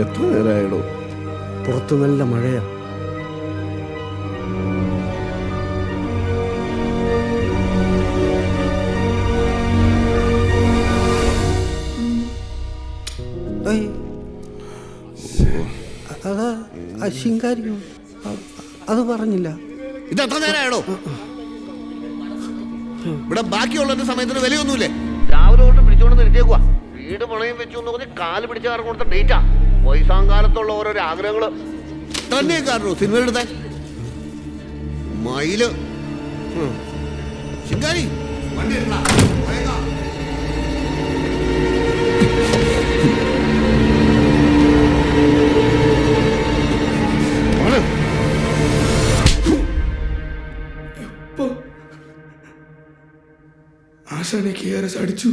എത്ര നേരമായിടോ? പുറത്ത് നല്ല മഴയാ. ശിങ്കാരിയോ അത് പറഞ്ഞില്ല. ഇതെത്ര നേരമായിടോ? ഇവിടെ ബാക്കിയുള്ളതിന്റെ സമയത്തിന് വിലയൊന്നുമില്ലേ? രാവിലെ തൊട്ട് പിടിച്ചോണ്ട് നിർത്തിയേക്കുവാ. വീട് പണയം വെച്ചു എന്ന് പറഞ്ഞ് കാല് പിടിച്ച കാരണം കൊടുത്ത ഡേറ്റാ. വയസ്സാങ്കാലത്തുള്ള ഓരോരോ ആഗ്രഹങ്ങള് തന്നെ കാരണോ സിനിമ എടുത്താൻ മയില്. ശിങ്കാരി വണ്ടി ആശാനെ KRS അടിച്ചു.